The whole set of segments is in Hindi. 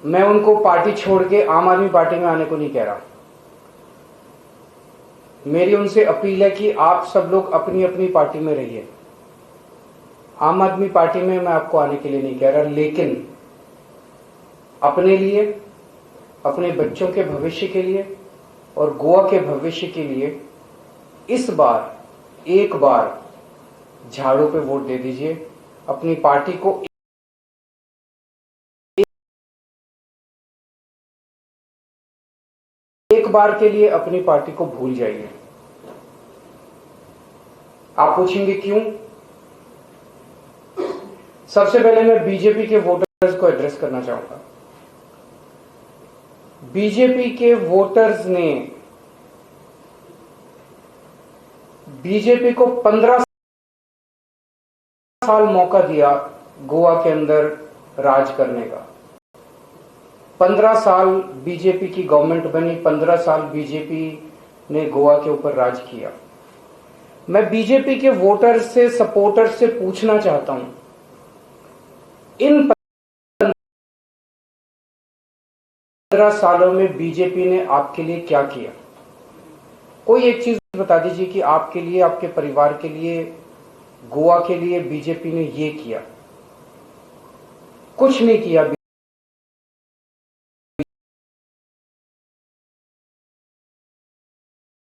मैं उनको पार्टी छोड़ के आम आदमी पार्टी में आने को नहीं कह रहा। मेरी उनसे अपील है कि आप सब लोग अपनी अपनी पार्टी में रहिए। आम आदमी पार्टी में मैं आपको आने के लिए नहीं कह रहा, लेकिन अपने लिए, अपने बच्चों के भविष्य के लिए और गोवा के भविष्य के लिए इस बार एक बार झाड़ू पे वोट दे दीजिए। अपनी पार्टी को एक बार के लिए अपनी पार्टी को भूल जाइए। आप पूछेंगे क्यों? सबसे पहले मैं बीजेपी के वोटर्स को एड्रेस करना चाहूंगा। बीजेपी के वोटर्स ने बीजेपी को 15 साल मौका दिया गोवा के अंदर राज करने का। 15 साल बीजेपी की गवर्नमेंट बनी, 15 साल बीजेपी ने गोवा के ऊपर राज किया। मैं बीजेपी के वोटर्स से, सपोर्टर्स से पूछना चाहता हूं, इन 15 सालों में बीजेपी ने आपके लिए क्या किया? कोई एक चीज बता दीजिए कि आपके लिए, आपके परिवार के लिए, गोवा के लिए बीजेपी ने ये किया। कुछ नहीं किया।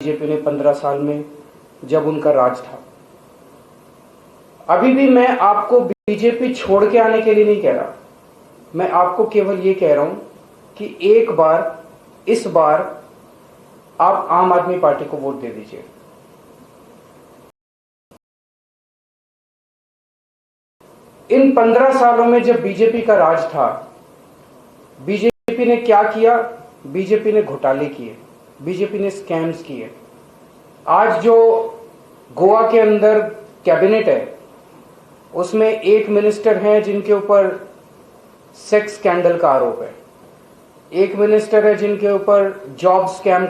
बीजेपी ने 15 साल में, जब उनका राज था। अभी भी मैं आपको बीजेपी छोड़ के आने के लिए नहीं कह रहा, मैं आपको केवल ये कह रहा हूं कि एक बार, इस बार आप आम आदमी पार्टी को वोट दे दीजिए। इन 15 सालों में जब बीजेपी का राज था, बीजेपी ने क्या किया? बीजेपी ने घोटाले किए, बीजेपी ने स्कैम्स किए। आज जो गोवा के अंदर कैबिनेट है, उसमें एक मिनिस्टर हैं जिनके ऊपर सेक्स स्कैंडल का आरोप है, एक मिनिस्टर है जिनके ऊपर जॉब स्कैम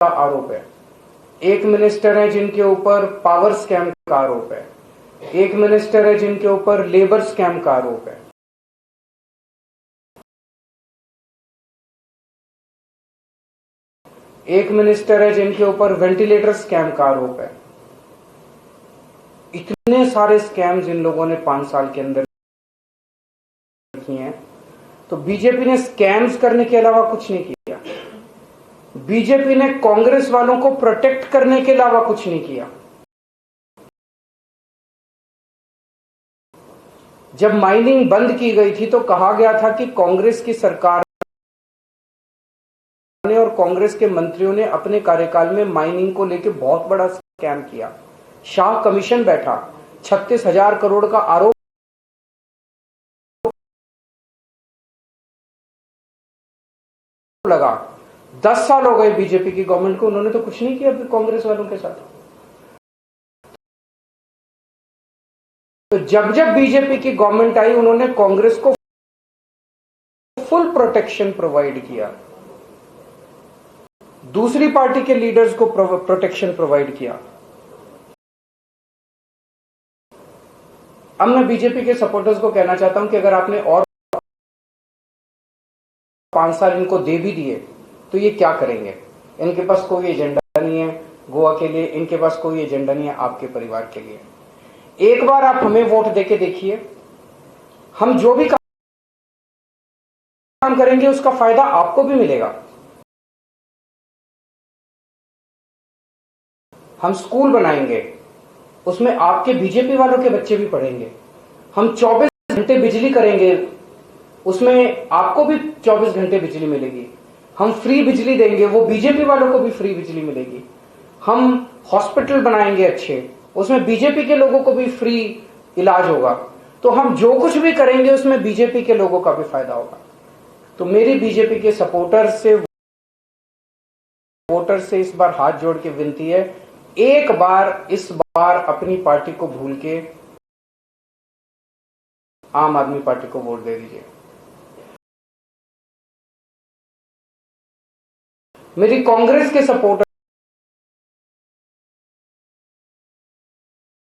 का आरोप है, एक मिनिस्टर है जिनके ऊपर पावर स्कैम का आरोप है, एक मिनिस्टर है जिनके ऊपर लेबर स्कैम का आरोप है। एक मिनिस्टर है जिनके ऊपर वेंटिलेटर स्कैम का आरोप है। इतने सारे स्कैम्स इन लोगों ने 5 साल के अंदर किए हैं। तो बीजेपी ने स्कैम्स करने के अलावा कुछ नहीं किया। बीजेपी ने कांग्रेस वालों को प्रोटेक्ट करने के अलावा कुछ नहीं किया। जब माइनिंग बंद की गई थी तो कहा गया था कि कांग्रेस की सरकार ने और कांग्रेस के मंत्रियों ने अपने कार्यकाल में माइनिंग को लेकर बहुत बड़ा स्कैम किया। शाह कमीशन बैठा, 36,000 करोड़ का आरोप लगा। 10 साल हो गए बीजेपी की गवर्नमेंट को, उन्होंने तो कुछ नहीं किया कांग्रेस वालों के साथ। तो जब जब बीजेपी की गवर्नमेंट आई, उन्होंने कांग्रेस को फुल प्रोटेक्शन प्रोवाइड किया, दूसरी पार्टी के लीडर्स को प्रोटेक्शन प्रोवाइड किया। अब मैं बीजेपी के सपोर्टर्स को कहना चाहता हूं कि अगर आपने और 5 साल इनको दे भी दिए तो ये क्या करेंगे? इनके पास कोई एजेंडा नहीं है गोवा के लिए, इनके पास कोई एजेंडा नहीं है आपके परिवार के लिए। एक बार आप हमें वोट देके देखिए, हम जो भी काम करेंगे उसका फायदा आपको भी मिलेगा। हम स्कूल बनाएंगे, उसमें आपके बीजेपी वालों के बच्चे भी पढ़ेंगे। हम 24 घंटे बिजली करेंगे, उसमें आपको भी 24 घंटे बिजली मिलेगी। हम फ्री बिजली देंगे, वो बीजेपी वालों को भी फ्री बिजली मिलेगी। हम हॉस्पिटल बनाएंगे अच्छे, उसमें बीजेपी के लोगों को भी फ्री इलाज होगा। तो हम जो कुछ भी करेंगे उसमें बीजेपी के लोगों का भी फायदा होगा। तो मेरी बीजेपी के सपोर्टर्स से, वोटर से इस बार हाथ जोड़ के विनती है, एक बार, इस बार अपनी पार्टी को भूल के आम आदमी पार्टी को वोट दे दीजिए। मेरी कांग्रेस के सपोर्टर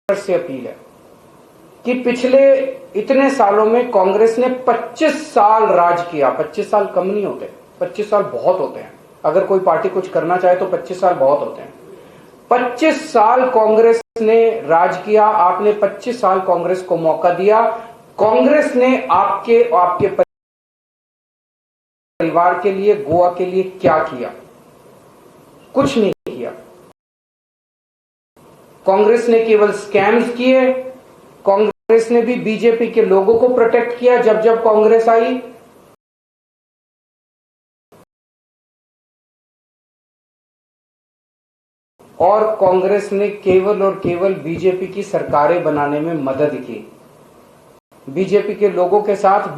से अपील है, कि पिछले इतने सालों में कांग्रेस ने 25 साल राज किया। 25 साल कम नहीं होते, 25 साल बहुत होते हैं। अगर कोई पार्टी कुछ करना चाहे तो 25 साल बहुत होते हैं। 25 साल कांग्रेस ने राज किया, आपने 25 साल कांग्रेस को मौका दिया। कांग्रेस ने आपके परिवार के लिए, गोवा के लिए क्या किया? कुछ नहीं किया। कांग्रेस ने केवल स्कैम्स किए। कांग्रेस ने भी बीजेपी के लोगों को प्रोटेक्ट किया जब जब कांग्रेस आई। और कांग्रेस ने केवल और केवल बीजेपी की सरकारें बनाने में मदद की। बीजेपी के लोगों के साथ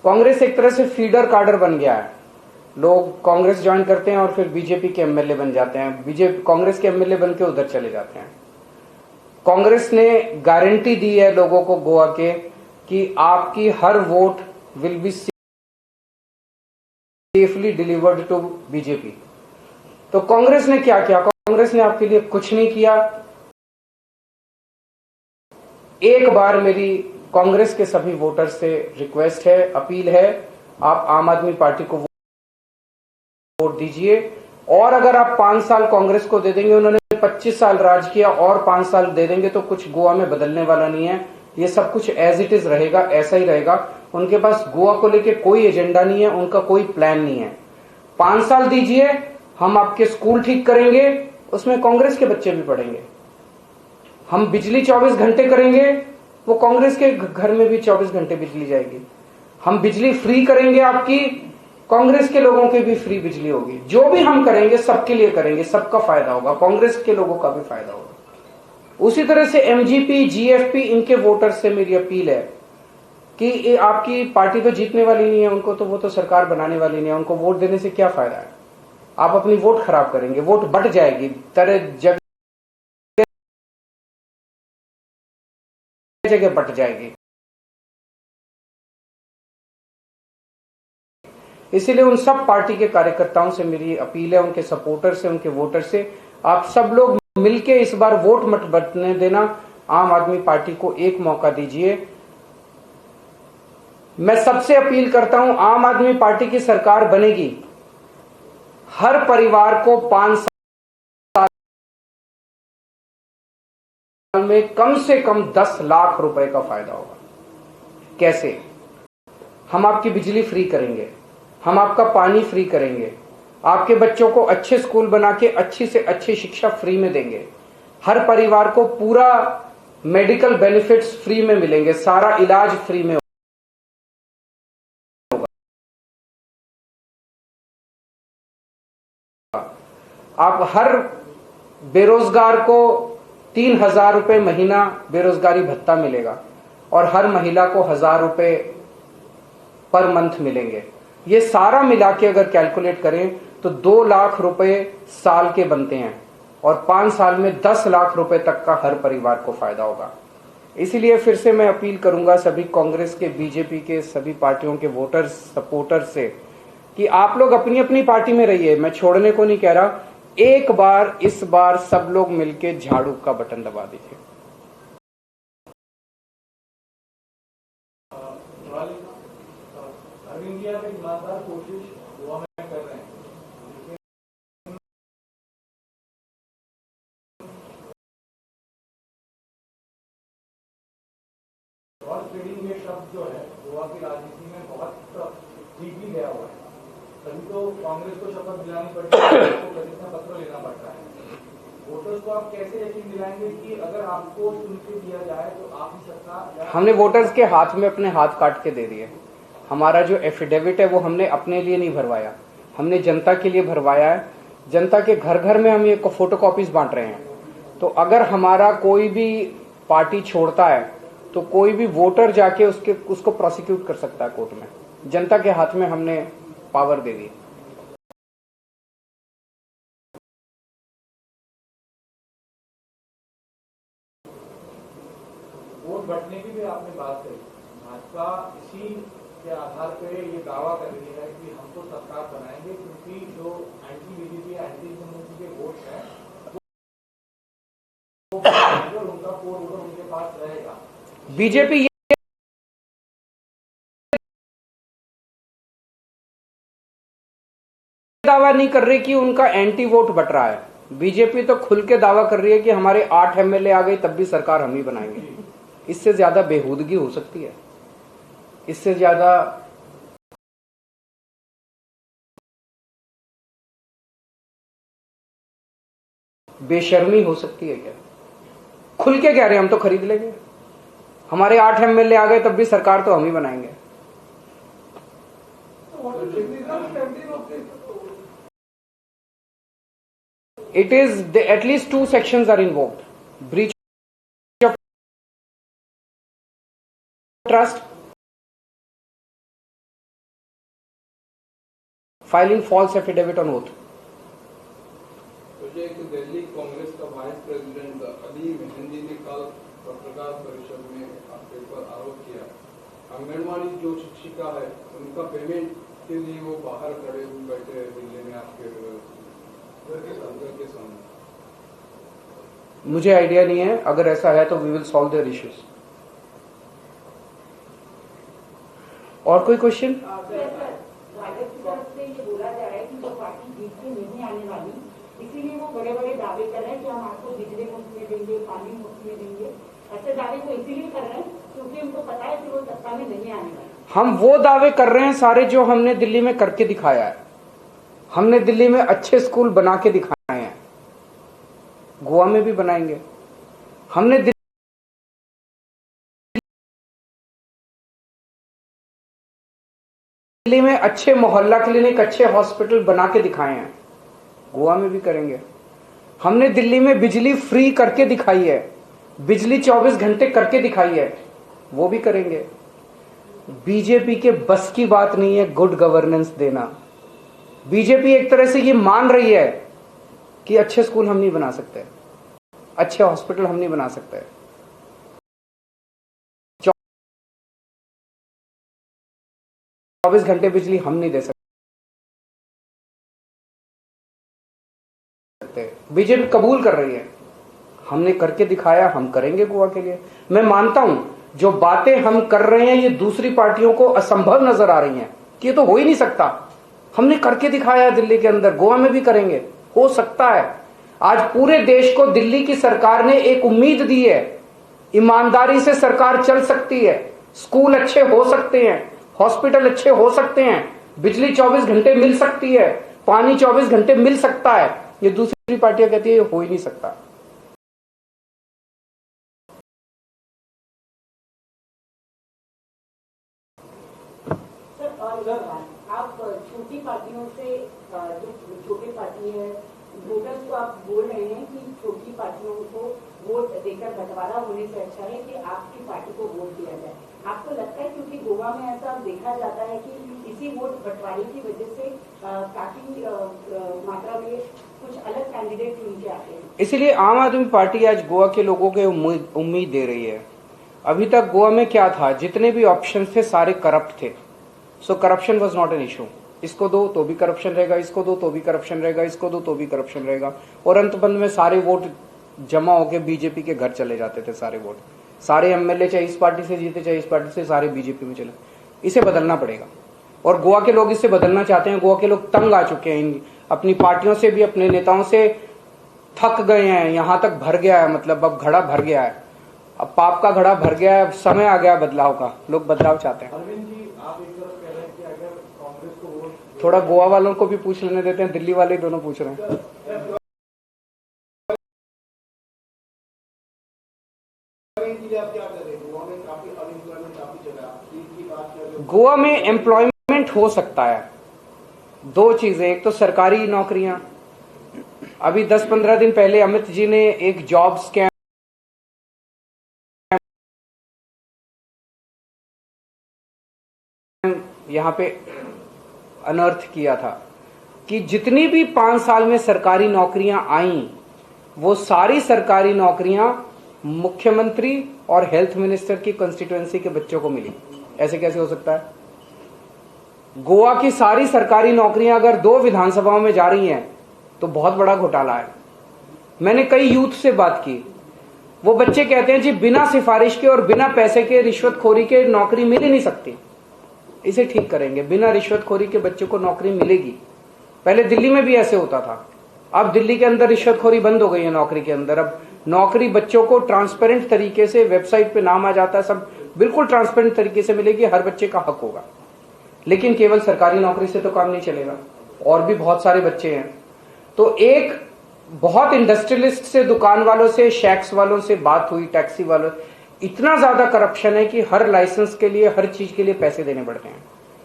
कांग्रेस एक तरह से फीडर काडर बन गया है। लोग कांग्रेस ज्वाइन करते हैं और फिर बीजेपी के एमएलए बन जाते हैं, कांग्रेस के एमएलए बन के उधर चले जाते हैं। कांग्रेस ने गारंटी दी है लोगों को गोवा के कि आपकी हर vote will be safely delivered to BJP. तो कांग्रेस ने क्या किया? कांग्रेस ने आपके लिए कुछ नहीं किया। एक बार मेरी कांग्रेस के सभी वोटर्स से रिक्वेस्ट है, अपील है, आप आम आदमी पार्टी को वोट दीजिए। और अगर आप 5 साल कांग्रेस को दे देंगे, उन्होंने 25 साल राज किया, और 5 साल दे देंगे तो कुछ गोवा में बदलने वाला नहीं है। ये सब कुछ एज इट इज रहेगा, ऐसा ही रहेगा। उनके पास गोवा को लेके कोई एजेंडा नहीं है, उनका कोई प्लान नहीं है। 5 साल दीजिए, हम आपके स्कूल ठीक करेंगे, उसमें कांग्रेस के बच्चे भी पढ़ेंगे। हम बिजली 24 घंटे करेंगे, वो कांग्रेस के घर में भी 24 घंटे बिजली जाएगी। हम बिजली फ्री करेंगे आपकी, कांग्रेस के लोगों की भी फ्री बिजली होगी। जो भी हम करेंगे सबके लिए करेंगे, सबका फायदा होगा, कांग्रेस के लोगों का भी फायदा होगा। उसी तरह से एमजीपी, जीएफपी, इनके वोटर्स से मेरी अपील है कि आपकी पार्टी तो जीतने वाली नहीं है, उनको तो वो तो सरकार बनाने वाली नहीं है, उनको वोट देने से क्या फायदा है? आप अपनी वोट खराब करेंगे, वोट बट जाएगी, जगह जगह बट जाएगी। इसीलिए उन सब पार्टी के कार्यकर्ताओं से मेरी अपील है, उनके सपोर्टर से, उनके वोटर से, आप सब लोग मिलके इस बार वोट मत बटने देना। आम आदमी पार्टी को एक मौका दीजिए। मैं सबसे अपील करता हूं, आम आदमी पार्टी की सरकार बनेगी, हर परिवार को 5 साल में कम से कम 10 लाख रुपए का फायदा होगा। कैसे? हम आपकी बिजली फ्री करेंगे, हम आपका पानी फ्री करेंगे, आपके बच्चों को अच्छे स्कूल बना के अच्छी से अच्छी शिक्षा फ्री में देंगे, हर परिवार को पूरा मेडिकल बेनिफिट्स फ्री में मिलेंगे, सारा इलाज फ्री में होगा। आप हर बेरोजगार को 3,000 रुपए महीना बेरोजगारी भत्ता मिलेगा और हर महिला को 1,000 रुपए पर मंथ मिलेंगे। ये सारा मिला के अगर कैलकुलेट करें तो 2 लाख रुपए साल के बनते हैं और 5 साल में 10 लाख रुपए तक का हर परिवार को फायदा होगा। इसीलिए फिर से मैं अपील करूंगा सभी कांग्रेस के, बीजेपी के, सभी पार्टियों के वोटर्स, सपोर्टर्स से कि आप लोग अपनी अपनी पार्टी में रहिए। मैं छोड़ने को नहीं कह रहा। एक बार, इस बार सब लोग मिलके झाड़ू का बटन दबा दीजिए। इंडिया में ईमानदार कोशिश गोवा में कर रहे हैं, और ट्रेडिंग ये शब्द जो है गोवा की राजनीति में बहुत डीपली गया हुआ है। तभी तो कांग्रेस को शपथ दिलानी पड़ती है, आपको प्रतिज्ञा पत्र लेना पड़ता है। वोटर्स को आप कैसे यकीन दिलाएंगे कि अगर आपको चुन के दिया जाए तो आप ही सरकार? हमने वोटर्स के हाथ में अपने हाथ काट के दे दिए। हमारा जो एफिडेविट है वो हमने अपने लिए नहीं भरवाया, हमने जनता के लिए भरवाया है। जनता के घर घर में हम ये फोटो कॉपीज बांट रहे हैं। तो अगर हमारा कोई भी पार्टी छोड़ता है तो कोई भी वोटर जाके उसको प्रोसिक्यूट कर सकता है कोर्ट में। जनता के हाथ में हमने पावर दे दी। वोट बंटने की भी आपने बात करी। भाजपा इसी के आधार पे ये दावा कर रही है कि हम तो सरकार बनाएंगे, क्योंकि जो एंटी बीजेपी, एंटी मुख्यमंत्री के वोट हैं वो उनका कोड उनके पास रहेगा। बीजेपी दावा नहीं कर रही कि उनका एंटी वोट बट रहा है। बीजेपी तो खुल के दावा कर रही है कि हमारे 8 एमएलए आ गए तब भी सरकार हम ही बनाएंगे। इससे ज्यादा बेहूदगी हो सकती है? इससे ज्यादा बेशर्मी हो सकती है क्या? खुल के कह रहे हैं हम तो खरीद लेंगे, हमारे 8 एमएलए आ गए तब भी सरकार तो हम ही बनाएंगे। It is at least 2 sections are invoked: breach of trust, filing false affidavit on oath. मुझे एक दिल्ली कांग्रेस का वाइस प्रेसिडेंट अली मेहंदी ने कल पत्रकार परिषद में आपके ऊपर आरोप किया, आंगनवाड़ी जो शिक्षिका है उनका पेमेंट के लिए वो बाहर खड़े हुए बैठे हैं दिल्ली में आपके घर के सामने। मुझे आइडिया नहीं है, अगर ऐसा है तो we will solve their issues. और कोई क्वेश्चन? भाजपा की तरफ से ये बोला जा रहा है कि जो पार्टी जीत के नहीं आने वाली, इसीलिए वो बड़े बड़े दावे कर रहे हैं कि हम आपको बिजली मुफ्त में देंगे, पानी मुफ्त में देंगे। ऐसे दावे वो इसीलिए कर रहे हैं क्योंकि उनको पता है कि वो सत्ता में नहीं आने वाले। हम वो दावे कर रहे हैं सारे जो हमने दिल्ली में करके दिखाया है। हमने दिल्ली में अच्छे स्कूल बना के दिखाए हैं, गोवा में भी बनाएंगे। हमने दिल्ली में अच्छे मोहल्ला क्लिनिक, अच्छे हॉस्पिटल बना के दिखाए हैं, गोवा में भी करेंगे। हमने दिल्ली में बिजली फ्री करके दिखाई है, बिजली 24 घंटे करके दिखाई है, वो भी करेंगे। बीजेपी के बस की बात नहीं है गुड गवर्नेंस देना। बीजेपी एक तरह से ये मान रही है कि अच्छे स्कूल हम नहीं बना सकते, अच्छे हॉस्पिटल हम नहीं बना सकते, 24 घंटे बिजली हम नहीं दे सकते। बीजेपी कबूल कर रही है, हमने करके दिखाया, हम करेंगे गोवा के लिए। मैं मानता हूं जो बातें हम कर रहे हैं ये दूसरी पार्टियों को असंभव नजर आ रही हैं कि ये तो हो ही नहीं सकता। हमने करके दिखाया दिल्ली के अंदर, गोवा में भी करेंगे, हो सकता है। आज पूरे देश को दिल्ली की सरकार ने एक उम्मीद दी है, ईमानदारी से सरकार चल सकती है, स्कूल अच्छे हो सकते हैं, हॉस्पिटल अच्छे हो सकते हैं, बिजली 24 घंटे मिल सकती है, पानी 24 घंटे मिल सकता है। ये दूसरी पार्टियां कहती है ये हो ही नहीं सकता। सर और आप छोटी पार्टियों से, जो छोटी पार्टी है, वोटर्स को आप बोल रहे हैं कि छोटी पार्टियों को वोट देकर बंटवारा होने से अच्छा है कि आपकी पार्टी को वोट दिया जाए। आपको लगता है क्योंकि गोवा में ऐसा देखा जाता है कि इसी वोट बंटवारे की वजह से काफी मात्रा में कुछ अलग कैंडिडेट चुन के आते हैं, इसलिए आम आदमी पार्टी आज गोवा के लोगों को उम्मीद दे रही है। अभी तक गोवा में क्या था, जितने भी ऑप्शन थे सारे करप्ट थे। So corruption was not an issue. इसको दो तो भी करप्शन रहेगा, इसको दो तो भी करप्शन रहेगा, इसको दो तो भी करप्शन रहेगा, और अंतबंध में सारे वोट जमा होकर बीजेपी के घर चले जाते थे। सारे वोट, सारे एमएलए चाहे इस पार्टी से जीते चाहे इस पार्टी से, सारे बीजेपी में चले। इसे बदलना पड़ेगा और गोवा के लोग इससे बदलना चाहते हैं। गोवा के लोग तंग आ चुके हैं, अपनी पार्टियों से भी, अपने नेताओं से थक गए हैं। यहां तक भर गया है, मतलब अब घड़ा भर गया है, अब पाप का घड़ा भर गया है, अब समय आ गया बदलाव का। लोग बदलाव चाहते हैं। अरविंद जी, आप एक तरफ कह रहे हैं कि अगर कांग्रेस को वोट, थोड़ा गोवा वालों को भी पूछ लेने देते हैं, दिल्ली वाले दोनों पूछ रहे हैं। गोवा में एम्प्लॉयमेंट हो सकता है, दो चीजें। एक तो सरकारी नौकरियां, अभी 10-15 दिन पहले अमित जी ने एक जॉब स्कैम यहां पे अनर्थ किया था कि जितनी भी 5 साल में सरकारी नौकरियां आई, वो सारी सरकारी नौकरियां मुख्यमंत्री और हेल्थ मिनिस्टर की कंस्टिट्यूएंसी के बच्चों को मिली। ऐसे कैसे हो सकता है? गोवा की सारी सरकारी नौकरियां अगर 2 विधानसभाओं में जा रही हैं तो बहुत बड़ा घोटाला है। मैंने कई यूथ से बात की, वो बच्चे कहते हैं जी बिना सिफारिश के और बिना पैसे के रिश्वतखोरी के नौकरी मिल ही नहीं सकती। इसे ठीक करेंगे, बिना रिश्वतखोरी के बच्चों को नौकरी मिलेगी। पहले दिल्ली में भी ऐसे होता था, अब दिल्ली के अंदर रिश्वतखोरी बंद हो गई है नौकरी के अंदर। अब नौकरी बच्चों को ट्रांसपेरेंट तरीके से, वेबसाइट पे नाम आ जाता है, सब बिल्कुल ट्रांसपेरेंट तरीके से मिलेगी, हर बच्चे का हक होगा। लेकिन केवल सरकारी नौकरी से तो काम नहीं चलेगा, और भी बहुत सारे बच्चे हैं। तो एक बहुत इंडस्ट्रियलिस्ट से, दुकान वालों से, शैक्स वालों से बात हुई, टैक्सी वालों, इतना ज्यादा करप्शन है कि हर लाइसेंस के लिए, हर चीज के लिए पैसे देने पड़ते हैं,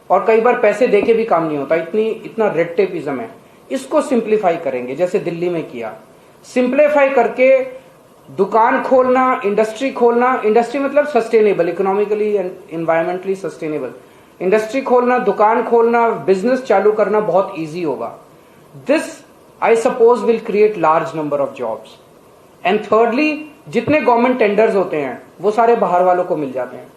और कई बार पैसे देके भी काम नहीं होता, इतना रेड टेपिज्म है। इसको सिंप्लीफाई करेंगे, जैसे दिल्ली में किया। सिंप्लीफाई करके दुकान खोलना, इंडस्ट्री खोलना, इंडस्ट्री मतलब sustainable, economically and environmentally sustainable industry खोलना, दुकान खोलना, बिजनेस चालू करना बहुत ईजी होगा। This I suppose will create large number of jobs. And thirdly, जितने गवर्नमेंट टेंडर्स होते हैं वो सारे बाहर वालों को मिल जाते हैं।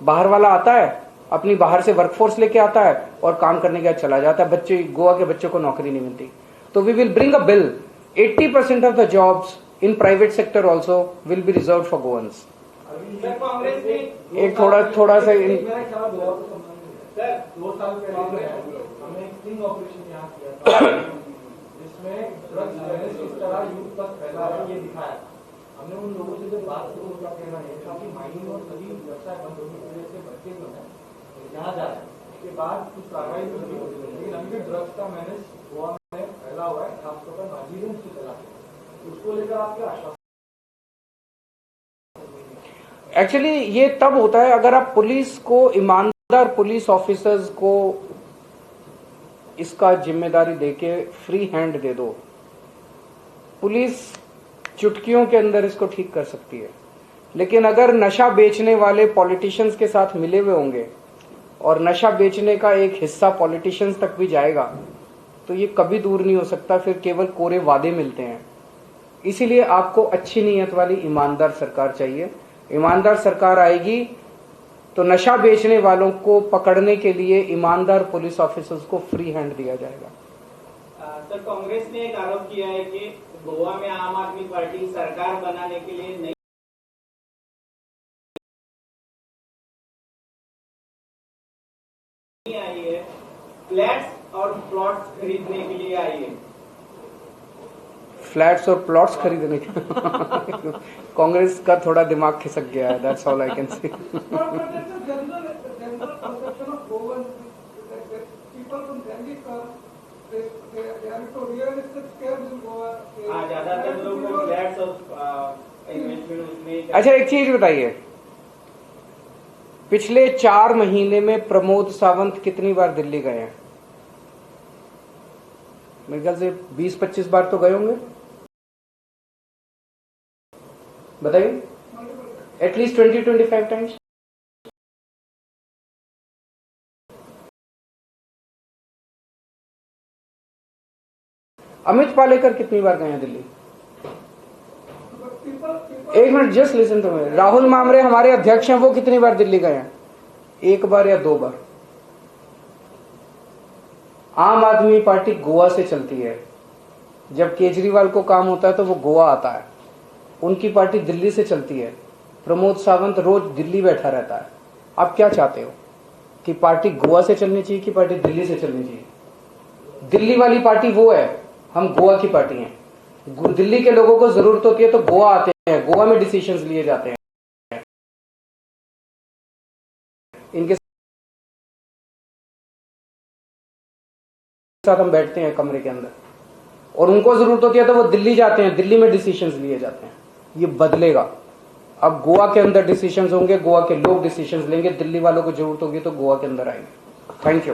बाहर वाला आता है, अपनी बाहर से वर्कफोर्स लेके आता है और काम करने के बाद चला जाता है। बच्चे, गोवा के बच्चों को नौकरी नहीं मिलती। तो we will bring a bill, 80% of the jobs in private sector also will be reserve for Goans. Congress ने एक थोड़ा सा मेरा ख्याल गोवा को संबंधित है। 2 साल पहले हमने एक स्टिंग ऑपरेशन यहाँ किया था, जिसमें ड्रग्स अवेयरनेस किस तरह यूथ तक फैला है ये दिखाया। हमने उन लोगों से जब बात की, उनका कहना है कि माइनिंग और सभी व्यवसाय बंद होने की वजह से बच्चे जो है यहाँ जा रहे हैं, उसके बाद कुछ कार्रवाई भी होती है। लेकिन अभी भी ड्रग्स का मैनेज गोवा में फैला हुआ है, खासतौर पर नाजीगंज की तरह। उसको लेकर आपके आश्वासन? एक्चुअली ये तब होता है अगर आप पुलिस को, ईमानदार पुलिस ऑफिसर्स को इसका जिम्मेदारी देके फ्री हैंड दे दो। पुलिस चुटकियों के अंदर इसको ठीक कर सकती है। लेकिन अगर नशा बेचने वाले पॉलिटिशियंस के साथ मिले हुए होंगे और नशा बेचने का एक हिस्सा पॉलिटिशियंस तक भी जाएगा तो ये कभी दूर नहीं हो सकता, फिर केवल कोरे वादे मिलते हैं। इसीलिए आपको अच्छी नीयत वाली ईमानदार सरकार चाहिए। ईमानदार सरकार आएगी तो नशा बेचने वालों को पकड़ने के लिए ईमानदार पुलिस ऑफिसर्स को फ्री हैंड दिया जाएगा। सर, कांग्रेस ने एक आरोप किया है कि गोवा में आम आदमी पार्टी सरकार बनाने के लिए नहीं आई है, फ्लैट्स और प्लॉट्स खरीदने के लिए आई है। फ्लैट्स और प्लॉट्स खरीदने के कांग्रेस का थोड़ा दिमाग खिसक गया है, that's all I can say. ज्यादातर लोग फ्लैट्स और इन्वेस्टमेंट उसमें। अच्छा, एक चीज बताइए, पिछले 4 महीने में प्रमोद सावंत कितनी बार दिल्ली गए हैं? मेरे ख्याल से 20-25 बार तो गए होंगे, बताइए, एटलीस्ट 20-25 टाइम्स। अमित पालेकर कितनी बार गए हैं दिल्ली? एक minute, just listen to me. Rahul मामरे हमारे अध्यक्ष हैं, वो कितनी बार दिल्ली गए हैं? 1 बार या 2 बार। आम आदमी पार्टी गोवा से चलती है। जब केजरीवाल को काम होता है तो वो गोवा आता है। उनकी पार्टी दिल्ली से चलती है। प्रमोद सावंत रोज दिल्ली बैठा रहता है। आप क्या चाहते हो कि पार्टी गोवा से चलनी चाहिए कि पार्टी दिल्ली से चलनी चाहिए? दिल्ली वाली पार्टी वो है, हम गोवा की पार्टी हैं। दिल्ली के लोगों को जरूरत होती है तो गोवा आते हैं, गोवा में डिसीजंस लिए जाते हैं, इनके साथ हम बैठते हैं कमरे के अंदर, और उनको जरूरत होती है तो वो दिल्ली जाते हैं, दिल्ली में डिसीजंस लिए जाते हैं। ये बदलेगा। अब गोवा के अंदर डिसीजंस होंगे, गोवा के लोग डिसीजंस लेंगे, दिल्ली वालों को जरूरत होगी तो गोवा के अंदर आएंगे। Thank you.